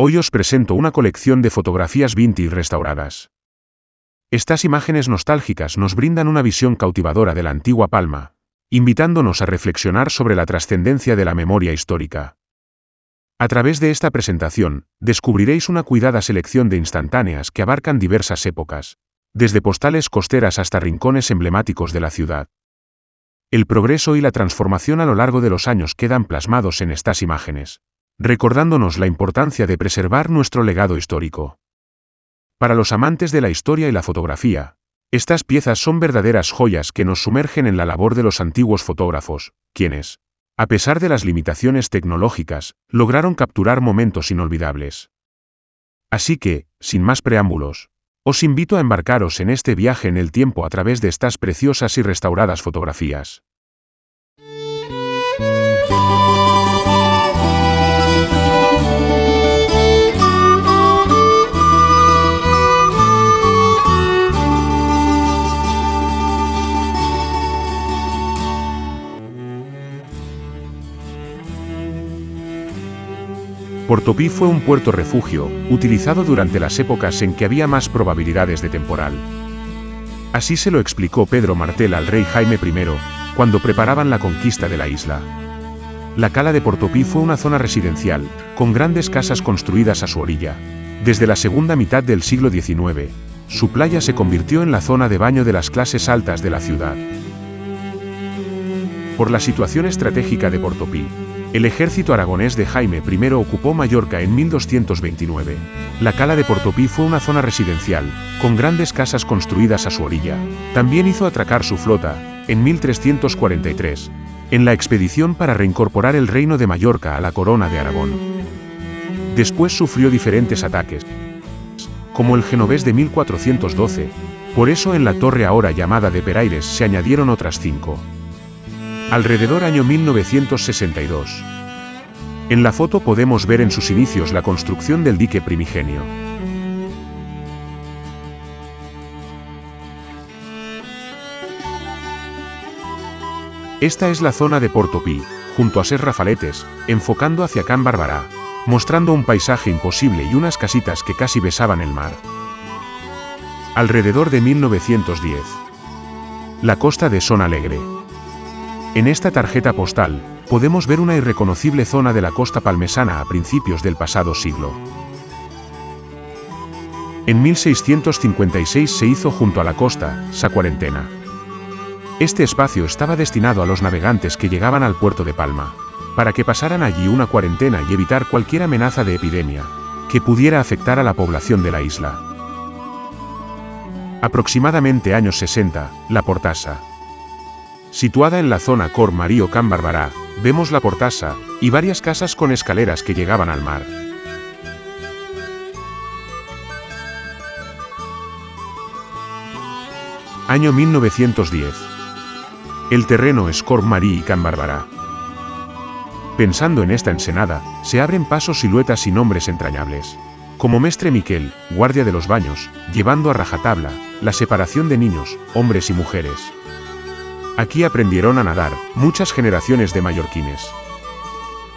Hoy os presento una colección de fotografías vintage restauradas. Estas imágenes nostálgicas nos brindan una visión cautivadora de la antigua Palma, invitándonos a reflexionar sobre la trascendencia de la memoria histórica. A través de esta presentación, descubriréis una cuidada selección de instantáneas que abarcan diversas épocas, desde postales costeras hasta rincones emblemáticos de la ciudad. El progreso y la transformación a lo largo de los años quedan plasmados en estas imágenes, recordándonos la importancia de preservar nuestro legado histórico. Para los amantes de la historia y la fotografía, estas piezas son verdaderas joyas que nos sumergen en la labor de los antiguos fotógrafos, quienes, a pesar de las limitaciones tecnológicas, lograron capturar momentos inolvidables. Así que, sin más preámbulos, os invito a embarcaros en este viaje en el tiempo a través de estas preciosas y restauradas fotografías. Portopí fue un puerto refugio, utilizado durante las épocas en que había más probabilidades de temporal. Así se lo explicó Pedro Martel al rey Jaime I, cuando preparaban la conquista de la isla. La cala de Portopí fue una zona residencial, con grandes casas construidas a su orilla. Desde la segunda mitad del siglo XIX, su playa se convirtió en la zona de baño de las clases altas de la ciudad. Por la situación estratégica de Portopí, el ejército aragonés de Jaime I ocupó Mallorca en 1229. La cala de Portopí fue una zona residencial, con grandes casas construidas a su orilla. También hizo atracar su flota, en 1343, en la expedición para reincorporar el reino de Mallorca a la corona de Aragón. Después sufrió diferentes ataques, como el genovés de 1412, por eso en la torre ahora llamada de Peraires se añadieron otras 5. Alrededor año 1962. En la foto podemos ver en sus inicios la construcción del dique primigenio. Esta es la zona de Portopí, junto a Ses Rafaletes, enfocando hacia Can Barberà, mostrando un paisaje imposible y unas casitas que casi besaban el mar. Alrededor de 1910. La costa de Son Alegre. En esta tarjeta postal, podemos ver una irreconocible zona de la costa palmesana a principios del pasado siglo. En 1656 se hizo junto a la costa, Sa Quarantena. Este espacio estaba destinado a los navegantes que llegaban al puerto de Palma, para que pasaran allí una cuarentena y evitar cualquier amenaza de epidemia, que pudiera afectar a la población de la isla. Aproximadamente años 60, la Portassa. Situada en la zona Cor Marí o Can Barberà, vemos la Portassa, y varias casas con escaleras que llegaban al mar. Año 1910. El terreno es Cor Marí y Can Barberà. Pensando en esta ensenada, se abren pasos, siluetas y nombres entrañables. Como Mestre Miquel, guardia de los baños, llevando a rajatabla la separación de niños, hombres y mujeres. Aquí aprendieron a nadar muchas generaciones de mallorquines.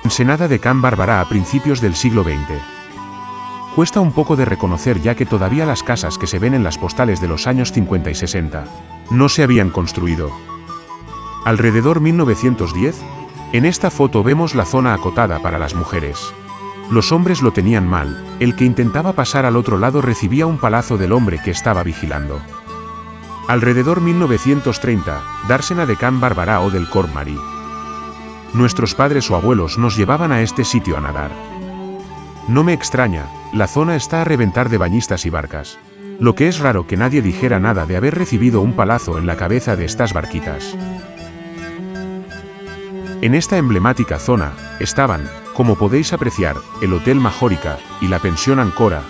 Ensenada de Can Barberà a principios del siglo XX. Cuesta un poco de reconocer ya que todavía las casas que se ven en las postales de los años 50 y 60 no se habían construido. Alrededor 1910, en esta foto vemos la zona acotada para las mujeres. Los hombres lo tenían mal, el que intentaba pasar al otro lado recibía un palazo del hombre que estaba vigilando. Alrededor 1930, Dársena de Can Barberà o del Cor Marí. Nuestros padres o abuelos nos llevaban a este sitio a nadar. No me extraña, la zona está a reventar de bañistas y barcas. Lo que es raro que nadie dijera nada de haber recibido un palazo en la cabeza de estas barquitas. En esta emblemática zona, estaban, como podéis apreciar, el Hotel Majórica y la Pensión Ancora,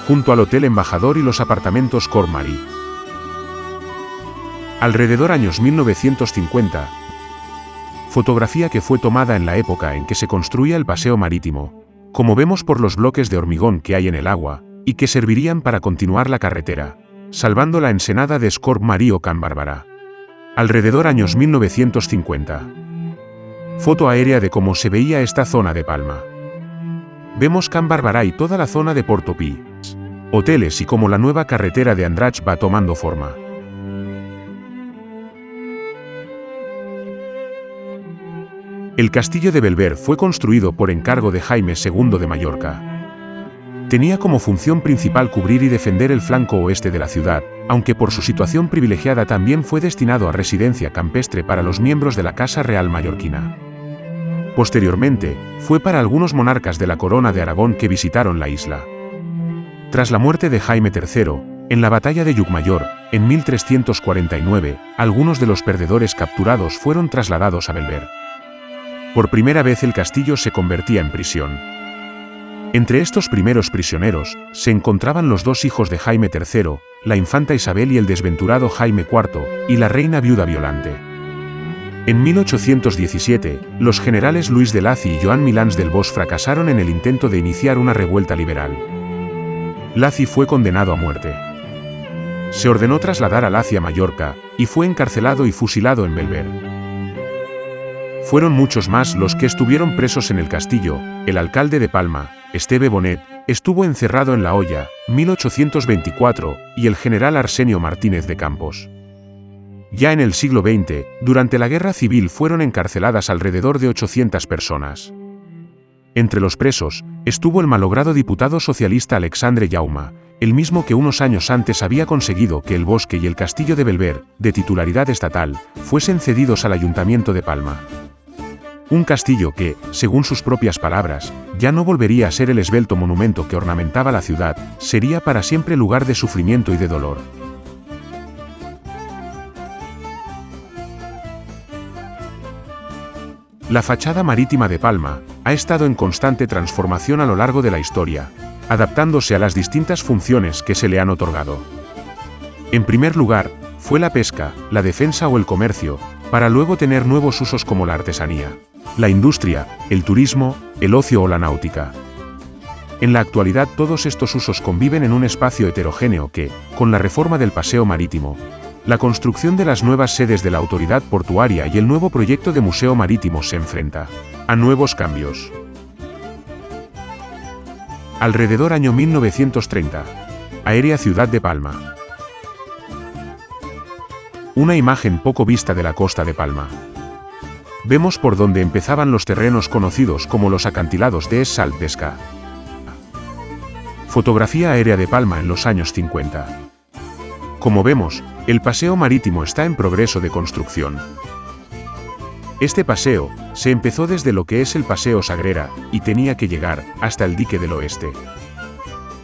junto al Hotel Embajador y los apartamentos Cor Marí. Alrededor años 1950. Fotografía que fue tomada en la época en que se construía el paseo marítimo, como vemos por los bloques de hormigón que hay en el agua, y que servirían para continuar la carretera, salvando la ensenada de Cor Marí o Can Barberà. Alrededor años 1950. Foto aérea de cómo se veía esta zona de Palma. vemos Can Barberà y toda la zona de Portopí, hoteles y cómo la nueva carretera de Andratx va tomando forma. El castillo de Bellver fue construido por encargo de Jaime II de Mallorca. Tenía como función principal cubrir y defender el flanco oeste de la ciudad, aunque por su situación privilegiada también fue destinado a residencia campestre para los miembros de la Casa Real mallorquina. Posteriormente, fue para algunos monarcas de la Corona de Aragón que visitaron la isla. Tras la muerte de Jaime III, en la batalla de Llucmajor, en 1349, algunos de los perdedores capturados fueron trasladados a Bellver. Por primera vez el castillo se convertía en prisión. Entre estos primeros prisioneros, se encontraban los dos hijos de Jaime III, la infanta Isabel y el desventurado Jaime IV, y la reina viuda Violante. En 1817, los generales Luis de Lacy y Joan Milans del Bosch fracasaron en el intento de iniciar una revuelta liberal. Lacy fue condenado a muerte. Se ordenó trasladar a Lacy a Mallorca, y fue encarcelado y fusilado en Bellver. Fueron muchos más los que estuvieron presos en el castillo. El alcalde de Palma, Esteve Bonet, estuvo encerrado en La Hoya, 1824, y el general Arsenio Martínez de Campos. Ya en el siglo XX, durante la Guerra Civil fueron encarceladas alrededor de 800 personas. Entre los presos, estuvo el malogrado diputado socialista Alexandre Jaume, el mismo que unos años antes había conseguido que el bosque y el castillo de Bellver, de titularidad estatal, fuesen cedidos al Ayuntamiento de Palma. Un castillo que, según sus propias palabras, ya no volvería a ser el esbelto monumento que ornamentaba la ciudad, sería para siempre lugar de sufrimiento y de dolor. La fachada marítima de Palma ha estado en constante transformación a lo largo de la historia, adaptándose a las distintas funciones que se le han otorgado. En primer lugar, fue la pesca, la defensa o el comercio, para luego tener nuevos usos como la artesanía, la industria, el turismo, el ocio o la náutica. En la actualidad todos estos usos conviven en un espacio heterogéneo que, con la reforma del paseo marítimo, la construcción de las nuevas sedes de la autoridad portuaria y el nuevo proyecto de museo marítimo se enfrenta a nuevos cambios. Alrededor año 1930. Aérea Ciudad de Palma. Una imagen poco vista de la costa de Palma. Vemos por donde empezaban los terrenos conocidos como los acantilados de Es Salt d'Esca. Fotografía aérea de Palma en los años 50. Como vemos, el paseo marítimo está en progreso de construcción. Este paseo se empezó desde lo que es el Paseo Sagrera, y tenía que llegar hasta el dique del oeste.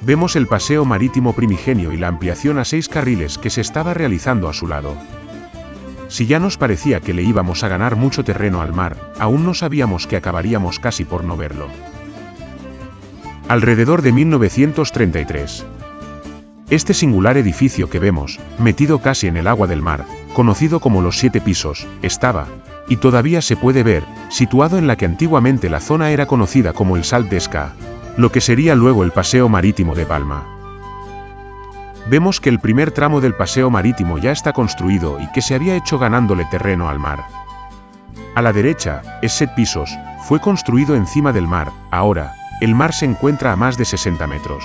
Vemos el paseo marítimo primigenio y la ampliación a 6 carriles que se estaba realizando a su lado. Si ya nos parecía que le íbamos a ganar mucho terreno al mar, aún no sabíamos que acabaríamos casi por no verlo. Alrededor de 1933. Este singular edificio que vemos, metido casi en el agua del mar, conocido como los 7 pisos, estaba, y todavía se puede ver, situado en la que antiguamente la zona era conocida como el Salt d'Esca, lo que sería luego el Paseo Marítimo de Palma. Vemos que el primer tramo del paseo marítimo ya está construido y que se había hecho ganándole terreno al mar. A la derecha, es 7 pisos, fue construido encima del mar. Ahora, el mar se encuentra a más de 60 metros.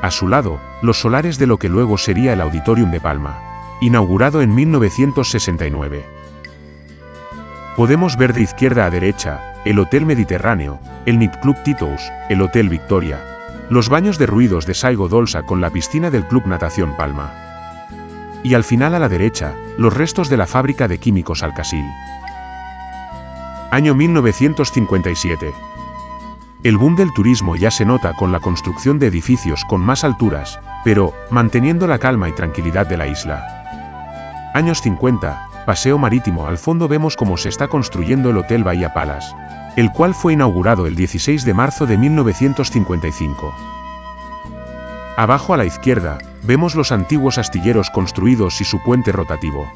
A su lado, los solares de lo que luego sería el Auditorium de Palma, inaugurado en 1969. Podemos ver de izquierda a derecha, el Hotel Mediterráneo, el Nightclub Titous, el Hotel Victoria, los baños de ruidos de Saigo Dolsa con la piscina del Club Natación Palma. Y al final a la derecha, los restos de la fábrica de químicos Alcasil. Año 1957. El boom del turismo ya se nota con la construcción de edificios con más alturas, pero, manteniendo la calma y tranquilidad de la isla. Años 50, paseo marítimo. Al fondo vemos cómo se está construyendo el Hotel Bahía Palace, el cual fue inaugurado el 16 de marzo de 1955. Abajo a la izquierda, vemos los antiguos astilleros construidos y su puente rotativo.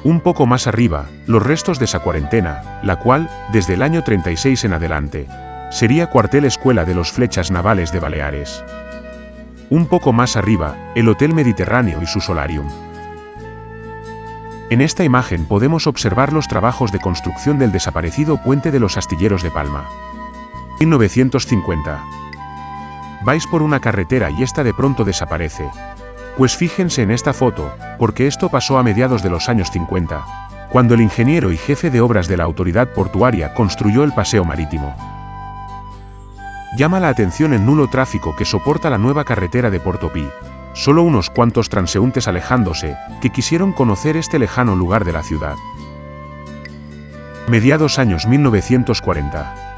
Un poco más arriba, los restos de esa cuarentena, la cual, desde el año 36 en adelante, sería cuartel escuela de los Flechas Navales de Baleares. Un poco más arriba, el Hotel Mediterráneo y su solarium. En esta imagen podemos observar los trabajos de construcción del desaparecido puente de los astilleros de Palma. 1950. Vais por una carretera y esta de pronto desaparece. Pues fíjense en esta foto, porque esto pasó a mediados de los años 50, cuando el ingeniero y jefe de obras de la autoridad portuaria construyó el paseo marítimo. Llama la atención el nulo tráfico que soporta la nueva carretera de Portopí. Solo unos cuantos transeúntes alejándose, que quisieron conocer este lejano lugar de la ciudad. Mediados años 1940.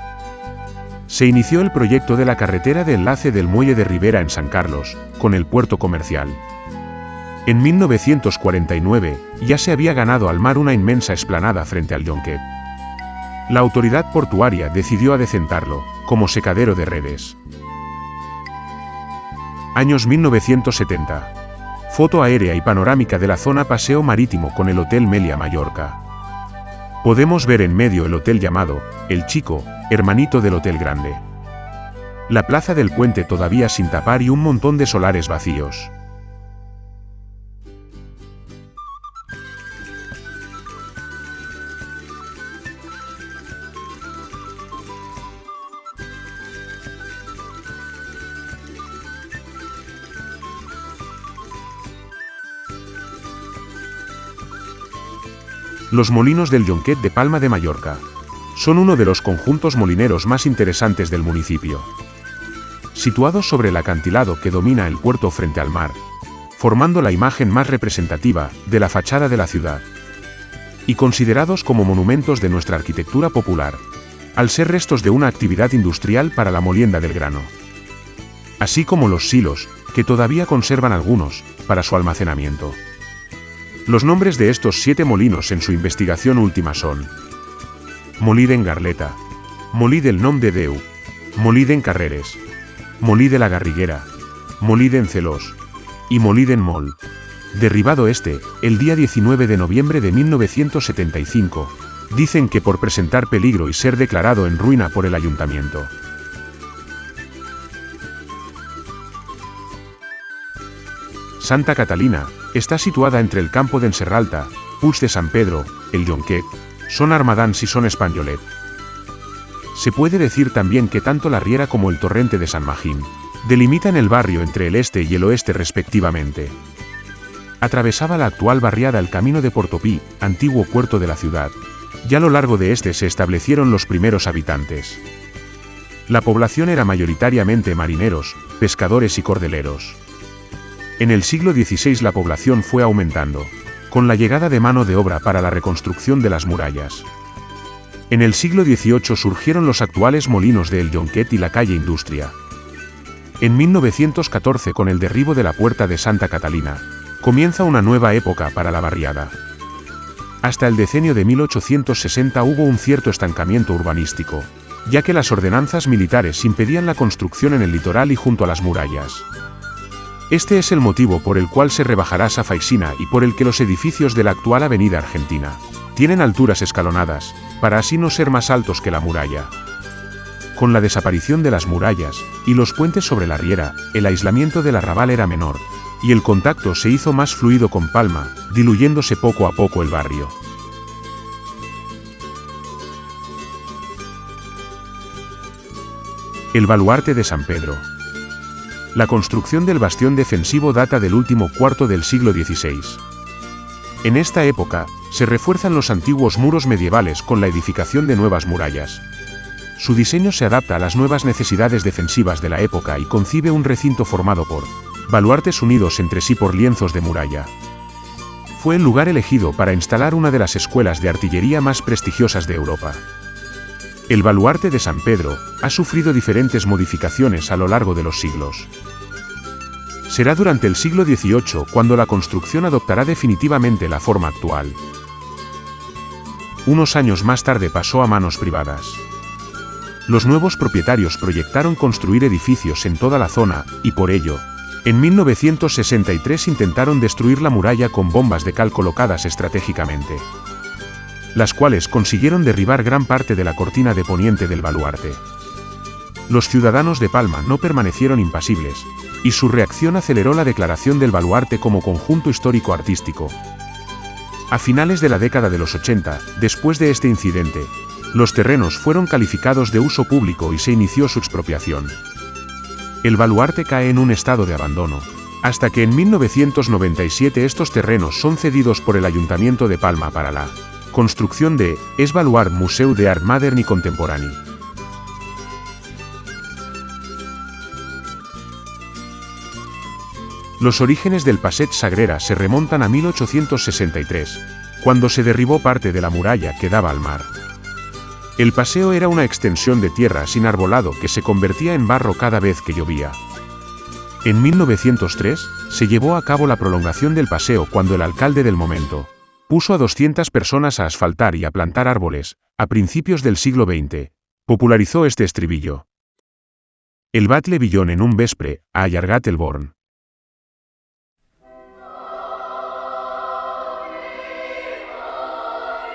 Se inició el proyecto de la carretera de enlace del muelle de Ribera en San Carlos, con el puerto comercial. En 1949, ya se había ganado al mar una inmensa explanada frente al yonquet. La autoridad portuaria decidió adecentarlo, como secadero de redes. Años 1970. Foto aérea y panorámica de la zona paseo marítimo con el Hotel Meliá Mallorca. Podemos ver en medio el hotel llamado, El Chico, hermanito del Hotel Grande. La plaza del puente todavía sin tapar y un montón de solares vacíos. Los molinos del Yonquet de Palma de Mallorca. Son uno de los conjuntos molineros más interesantes del municipio. Situados sobre el acantilado que domina el puerto frente al mar, formando la imagen más representativa de la fachada de la ciudad. Y considerados como monumentos de nuestra arquitectura popular, al ser restos de una actividad industrial para la molienda del grano. Así como los silos, que todavía conservan algunos, para su almacenamiento. Los nombres de estos 7 molinos en su investigación última son: Molí d'en Garleta, Molí del Nom de Déu, Molí d'en Carreres, Molí de la Garriguera, Molí d'en Celós y Molí d'en Mol. Derribado el día 19 de noviembre de 1975, dicen que por presentar peligro y ser declarado en ruina por el ayuntamiento. Santa Catalina está situada entre el campo d'en Serralta, Puig de San Pedro, el Yonquet, Son Armadans y Son Espanyolet. Se puede decir también que tanto la Riera como el torrente de San Magín delimitan el barrio entre el este y el oeste respectivamente. Atravesaba la actual barriada el camino de Portopí, antiguo puerto de la ciudad, y a lo largo de este se establecieron los primeros habitantes. La población era mayoritariamente marineros, pescadores y cordeleros. En el siglo XVI la población fue aumentando, con la llegada de mano de obra para la reconstrucción de las murallas. En el siglo XVIII surgieron los actuales molinos de El Yonquet y la calle Industria. En 1914, con el derribo de la puerta de Santa Catalina, comienza una nueva época para la barriada. Hasta el decenio de 1860 hubo un cierto estancamiento urbanístico, ya que las ordenanzas militares impedían la construcción en el litoral y junto a las murallas. Este es el motivo por el cual se rebajará Safaixina y por el que los edificios de la actual Avenida Argentina tienen alturas escalonadas, para así no ser más altos que la muralla. Con la desaparición de las murallas y los puentes sobre la Riera, el aislamiento del arrabal era menor, y el contacto se hizo más fluido con Palma, diluyéndose poco a poco el barrio. El baluarte de San Pedro. La construcción del bastión defensivo data del último cuarto del siglo XVI. En esta época, se refuerzan los antiguos muros medievales con la edificación de nuevas murallas. Su diseño se adapta a las nuevas necesidades defensivas de la época y concibe un recinto formado por baluartes unidos entre sí por lienzos de muralla. Fue el lugar elegido para instalar una de las escuelas de artillería más prestigiosas de Europa. El baluarte de San Pedro ha sufrido diferentes modificaciones a lo largo de los siglos. Será durante el siglo XVIII cuando la construcción adoptará definitivamente la forma actual. Unos años más tarde pasó a manos privadas. Los nuevos propietarios proyectaron construir edificios en toda la zona, y por ello, en 1963 intentaron destruir la muralla con bombas de cal colocadas estratégicamente, las cuales consiguieron derribar gran parte de la cortina de poniente del baluarte. Los ciudadanos de Palma no permanecieron impasibles, y su reacción aceleró la declaración del baluarte como conjunto histórico-artístico. A finales de la década de los 80, después de este incidente, Los terrenos fueron calificados de uso público y se inició su expropiación. El baluarte cae en un estado de abandono, hasta que en 1997 estos terrenos son cedidos por el Ayuntamiento de Palma para la construcción de Es Baluard Museu d'Art Modern i Contemporani. Los orígenes del Passeig Sagrera se remontan a 1863, cuando se derribó parte de la muralla que daba al mar. El paseo era una extensión de tierra sin arbolado que se convertía en barro cada vez que llovía. En 1903, se llevó a cabo la prolongación del paseo cuando el alcalde del momento puso a 200 personas a asfaltar y a plantar árboles. A principios del siglo XX, popularizó este estribillo. El batle Villon en un vespre, ha allargat el born.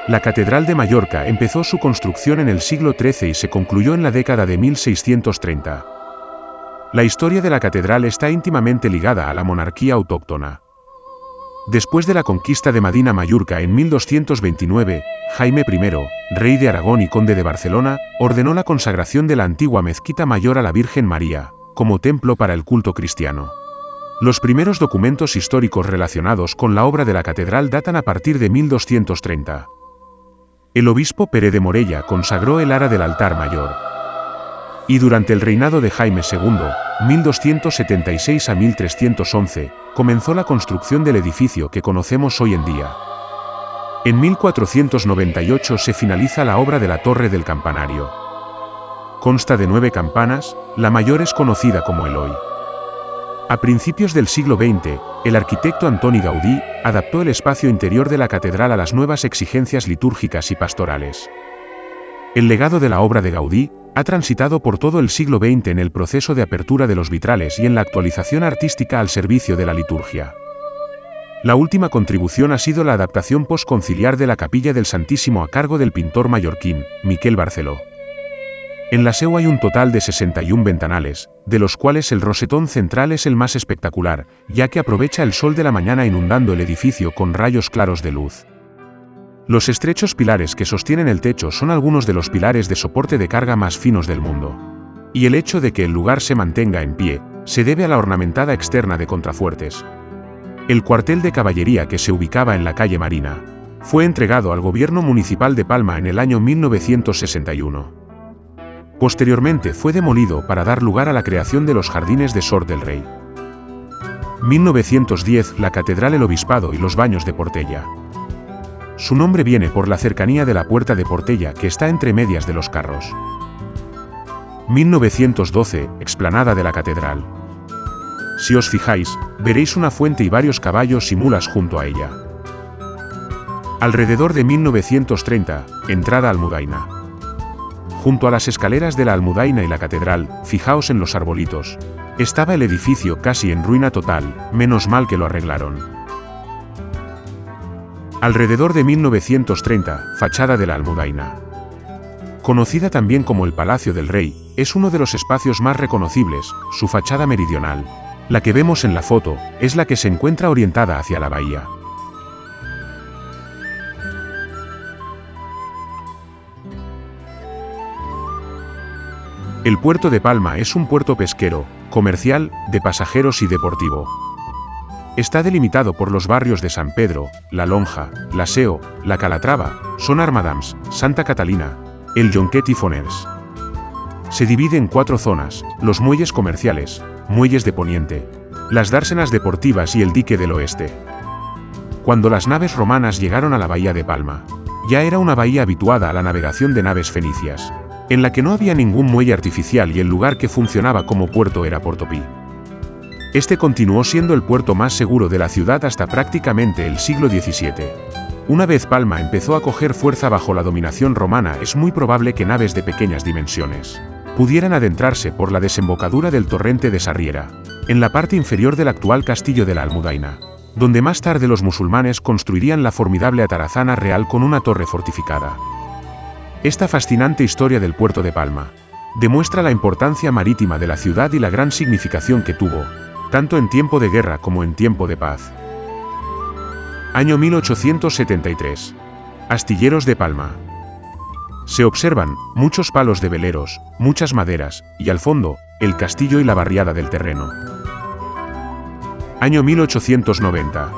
La Catedral de Mallorca empezó su construcción en el siglo XIII y se concluyó en la década de 1630. La historia de la catedral está íntimamente ligada a la monarquía autóctona. Después de la conquista de Medina Mallorca en 1229, Jaime I, rey de Aragón y conde de Barcelona, ordenó la consagración de la antigua mezquita mayor a la Virgen María, como templo para el culto cristiano. Los primeros documentos históricos relacionados con la obra de la catedral datan a partir de 1230. El obispo Pere de Morella consagró el ara del altar mayor. Y durante el reinado de Jaime II, 1276 a 1311, comenzó la construcción del edificio que conocemos hoy en día. En 1498 se finaliza la obra de la Torre del Campanario. Consta de 9 campanas, la mayor es conocida como Eloi. A principios del siglo XX, el arquitecto Antoni Gaudí adaptó el espacio interior de la catedral a las nuevas exigencias litúrgicas y pastorales. El legado de la obra de Gaudí ha transitado por todo el siglo XX en el proceso de apertura de los vitrales y en la actualización artística al servicio de la liturgia. La última contribución ha sido la adaptación postconciliar de la Capilla del Santísimo a cargo del pintor mallorquín, Miquel Barceló. En la seu hay un total de 61 ventanales, de los cuales el rosetón central es el más espectacular, ya que aprovecha el sol de la mañana inundando el edificio con rayos claros de luz. Los estrechos pilares que sostienen el techo son algunos de los pilares de soporte de carga más finos del mundo. Y el hecho de que el lugar se mantenga en pie, se debe a la ornamentada externa de contrafuertes. El cuartel de caballería que se ubicaba en la calle Marina, fue entregado al gobierno municipal de Palma en el año 1961. Posteriormente fue demolido para dar lugar a la creación de los jardines de Sort del Rey. 1910 la catedral, el obispado y los baños de Portella. Su nombre viene por la cercanía de la puerta de Portella que está entre medias de los carros. 1912 explanada de la catedral. Si os fijáis, veréis una fuente y varios caballos y mulas junto a ella. Alrededor de 1930, entrada Almudaina. Junto a las escaleras de la Almudaina y la catedral, fijaos en los arbolitos. Estaba el edificio casi en ruina total, menos mal que lo arreglaron. Alrededor de 1930, fachada de la Almudaina. Conocida también como el Palacio del Rey, es uno de los espacios más reconocibles. Su fachada meridional, la que vemos en la foto, es la que se encuentra orientada hacia la bahía. El puerto de Palma es un puerto pesquero, comercial, de pasajeros y deportivo. Está delimitado por los barrios de San Pedro, La Lonja, La Seo, La Calatrava, Son Armadams, Santa Catalina, El Jonquet y Foners. Se divide en 4 zonas: los muelles comerciales, muelles de Poniente, las dársenas deportivas y el dique del Oeste. Cuando las naves romanas llegaron a la bahía de Palma, ya era una bahía habituada a la navegación de naves fenicias, en la que no había ningún muelle artificial y el lugar que funcionaba como puerto era Portopí. Este continuó siendo el puerto más seguro de la ciudad hasta prácticamente el siglo XVII. Una vez Palma empezó a coger fuerza bajo la dominación romana, es muy probable que naves de pequeñas dimensiones pudieran adentrarse por la desembocadura del torrente de Sarriera, en la parte inferior del actual castillo de la Almudaina, donde más tarde los musulmanes construirían la formidable atarazana real con una torre fortificada. Esta fascinante historia del puerto de Palma demuestra la importancia marítima de la ciudad y la gran significación que tuvo, tanto en tiempo de guerra como en tiempo de paz. Año 1873. Astilleros de Palma. Se observan muchos palos de veleros, muchas maderas, y al fondo, el castillo y la barriada del terreno. Año 1890.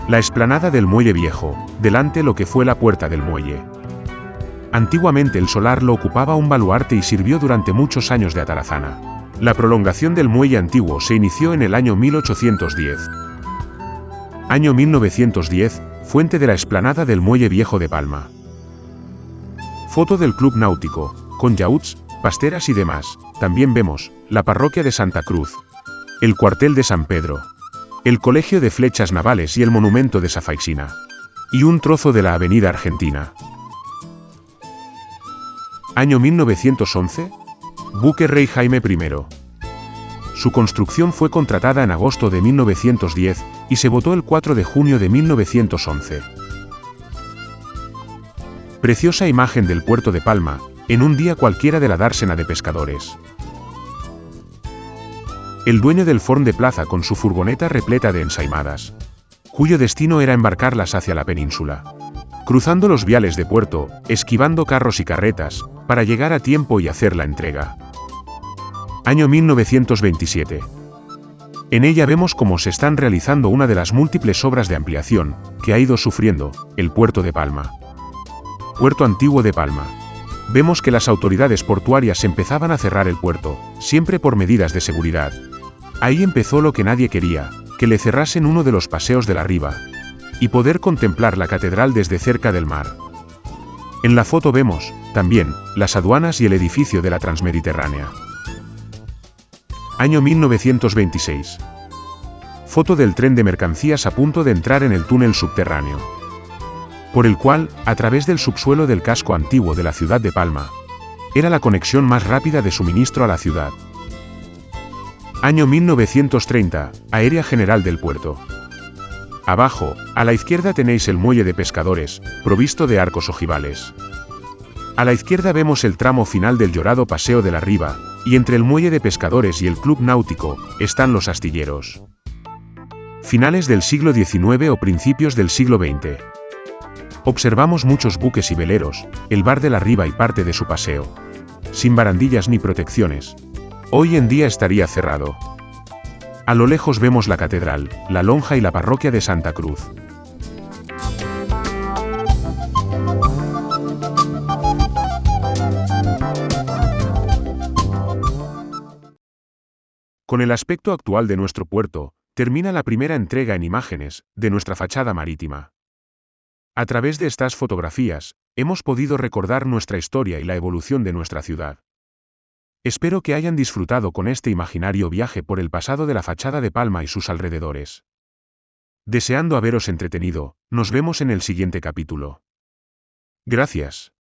La explanada del Muelle Viejo, delante lo que fue la puerta del muelle. Antiguamente el solar lo ocupaba un baluarte y sirvió durante muchos años de atarazana. La prolongación del muelle antiguo se inició en el año 1810. Año 1910, fuente de la explanada del Muelle Viejo de Palma. Foto del Club Náutico, con yachts, pasteras y demás. También vemos la parroquia de Santa Cruz, el cuartel de San Pedro, el colegio de flechas navales y el monumento de Safaixina. Y un trozo de la avenida Argentina. Año 1911. Buque Rey Jaime I. Su construcción fue contratada en agosto de 1910 y se votó el 4 de junio de 1911. Preciosa imagen del puerto de Palma, en un día cualquiera de la dársena de pescadores. El dueño del Forn de Plaza con su furgoneta repleta de ensaimadas, cuyo destino era embarcarlas hacia la península. Cruzando los viales de puerto, esquivando carros y carretas, para llegar a tiempo y hacer la entrega. Año 1927. En ella vemos cómo se están realizando una de las múltiples obras de ampliación que ha ido sufriendo el puerto de Palma. Puerto Antiguo de Palma. Vemos que las autoridades portuarias empezaban a cerrar el puerto, siempre por medidas de seguridad. Ahí empezó lo que nadie quería, que le cerrasen uno de los paseos de la Riva, y poder contemplar la catedral desde cerca del mar. En la foto vemos, también, las aduanas y el edificio de la Transmediterránea. Año 1926. Foto del tren de mercancías a punto de entrar en el túnel subterráneo, por el cual, a través del subsuelo del casco antiguo de la ciudad de Palma, era la conexión más rápida de suministro a la ciudad. Año 1930, Aérea General del Puerto. Abajo, a la izquierda tenéis el muelle de pescadores, provisto de arcos ojivales. A la izquierda vemos el tramo final del llorado Paseo de la Riva, y entre el muelle de pescadores y el Club Náutico, están los astilleros. Finales del siglo XIX o principios del siglo XX. Observamos muchos buques y veleros, el bar de la Riva y parte de su paseo. Sin barandillas ni protecciones. Hoy en día estaría cerrado. A lo lejos vemos la catedral, la lonja y la parroquia de Santa Cruz. Con el aspecto actual de nuestro puerto, termina la primera entrega en imágenes de nuestra fachada marítima. A través de estas fotografías, hemos podido recordar nuestra historia y la evolución de nuestra ciudad. Espero que hayan disfrutado con este imaginario viaje por el pasado de la fachada de Palma y sus alrededores. Deseando haberos entretenido, nos vemos en el siguiente capítulo. Gracias.